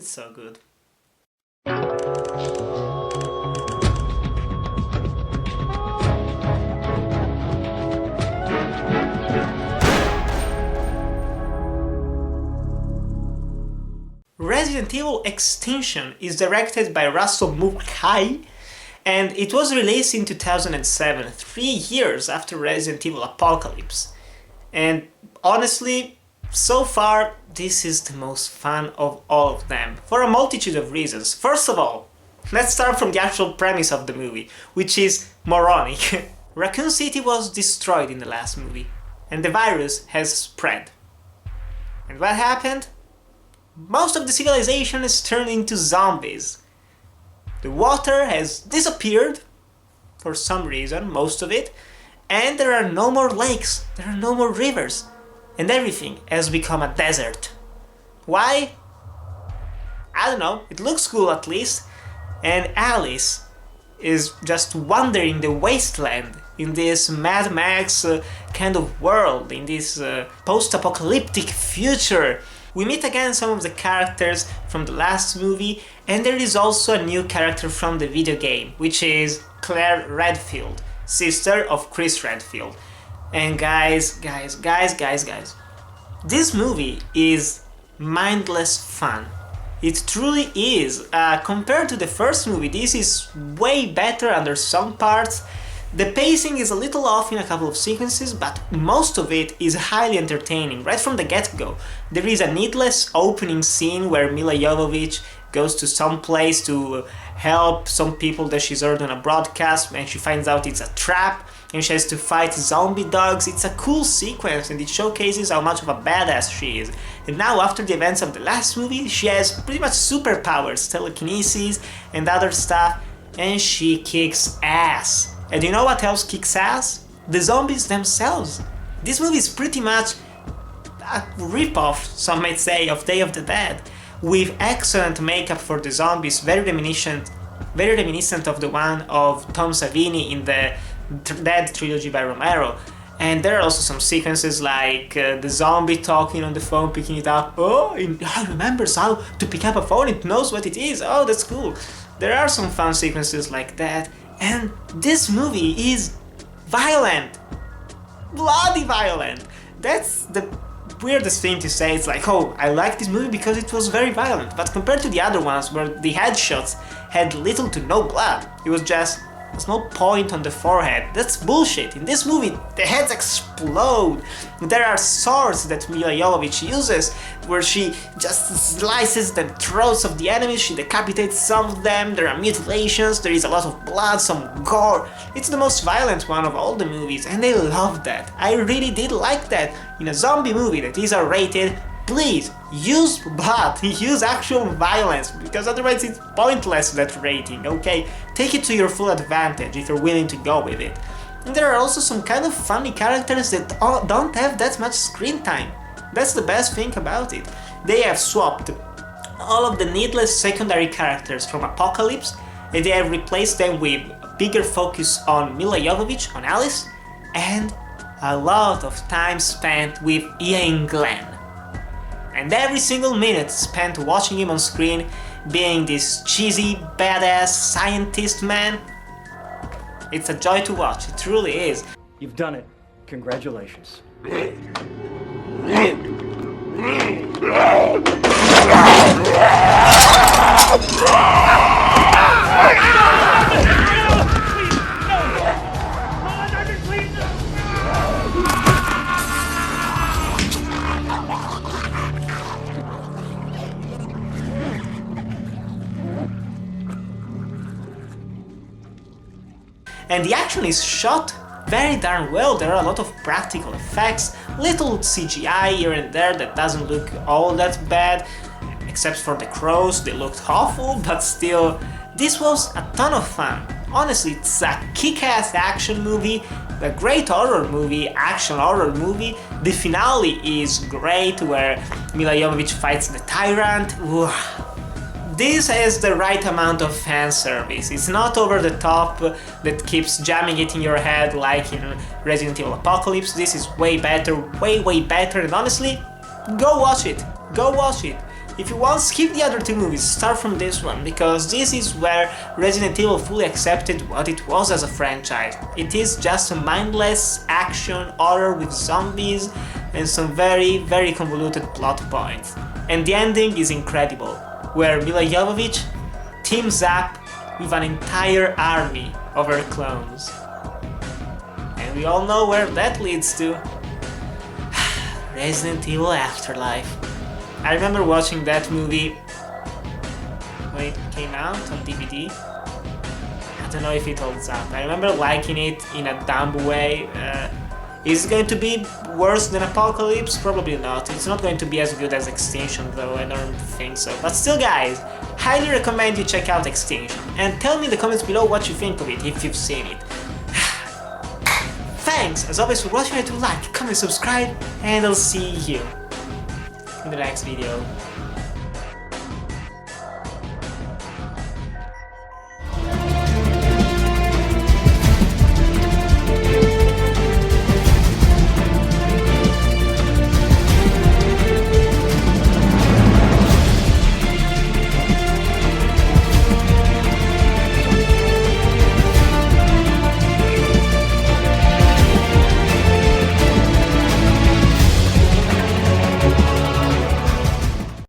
It's so good. Resident Evil Extinction is directed by Russell Mulcahy, and it was released in 2007, 3 years after Resident Evil Apocalypse. And honestly, so far, this is the most fun of all of them, for a multitude of reasons. First of all, let's start from the actual premise of the movie, which is moronic. Raccoon City was destroyed in the last movie, and the virus has spread. And what happened? Most of the civilization is turned into zombies. The water has disappeared, for some reason, most of it, and there are no more lakes, there are no more rivers, and everything has become a desert. Why? I don't know, it looks cool at least, and Alice is just wandering the wasteland in this Mad Max kind of world, in this post-apocalyptic future. We meet again some of the characters from the last movie, and there is also a new character from the video game, which is Claire Redfield, sister of Chris Redfield. And guys, this movie is mindless fun. It truly is. Compared to the first movie, this is way better under some parts. The pacing is a little off in a couple of sequences, but most of it is highly entertaining, right from the get-go. There is a needless opening scene where Milla Jovovich goes to some place to help some people that she's heard on a broadcast, and she finds out it's a trap, and she has to fight zombie dogs. It's a cool sequence, and it showcases how much of a badass she is. And now, after the events of the last movie, she has pretty much superpowers, telekinesis and other stuff, and she kicks ass. And you know what else kicks ass? The zombies themselves. This movie is pretty much a rip-off, some might say, of Day of the Dead, with excellent makeup for the zombies, very reminiscent of the one of Tom Savini in the Dead trilogy by Romero. And there are also some sequences like the zombie talking on the phone, picking it up. Oh, it remembers how to pick up a phone, it knows what it is. Oh, that's cool. There are some fun sequences like that. And this movie is violent. Bloody violent. That's the weirdest thing to say. It's like, oh, I like this movie because it was very violent. But compared to the other ones where the headshots had little to no blood, it was just a small point on the forehead. That's bullshit. In this movie, the heads explode. There are swords that Milla Jovovich uses where she just slices the throats of the enemies, she decapitates some of them, there are mutilations, there is a lot of blood, some gore. It's the most violent one of all the movies, and I love that. I really did like that. In a zombie movie that is R-rated, please, use blood, use actual violence, because otherwise it's pointless, that rating, okay? Take it to your full advantage if you're willing to go with it. And there are also some kind of funny characters that don't have that much screen time. That's the best thing about it. They have swapped all of the needless secondary characters from Apocalypse, and they have replaced them with a bigger focus on Milla Jovovich, on Alice, and a lot of time spent with Ian Glenn. And every single minute spent watching him on screen, being this cheesy, badass scientist man, it's a joy to watch, it truly is. You've done it. Congratulations. And the action is shot very darn well. There are a lot of practical effects, little CGI here and there that doesn't look all that bad, except for the crows, they looked awful, but still, this was a ton of fun. Honestly, it's a kick-ass action movie, a great horror movie, action horror movie. The finale is great, where Milla Jovovich fights the tyrant. This has the right amount of fan service. It's not over the top that keeps jamming it in your head like in Resident Evil Apocalypse. This is way better, way better, and honestly, go watch it. Go watch it. If you want, skip the other two movies, start from this one, because this is where Resident Evil fully accepted what it was as a franchise. It is just a mindless action horror with zombies and some very convoluted plot points. And the ending is incredible, where Milla Jovovich teams up with an entire army of her clones. And we all know where that leads to. Resident Evil Afterlife. I remember watching that movie when it came out on DVD. I don't know if it holds up. I remember liking it in a dumb way. Is it going to be worse than Apocalypse? Probably not. It's not going to be as good as Extinction though, I don't think so. But still guys, highly recommend you check out Extinction. And tell me in the comments below what you think of it, if you've seen it. Thanks as always for watching. To like, comment, subscribe, and I'll see you in the next video.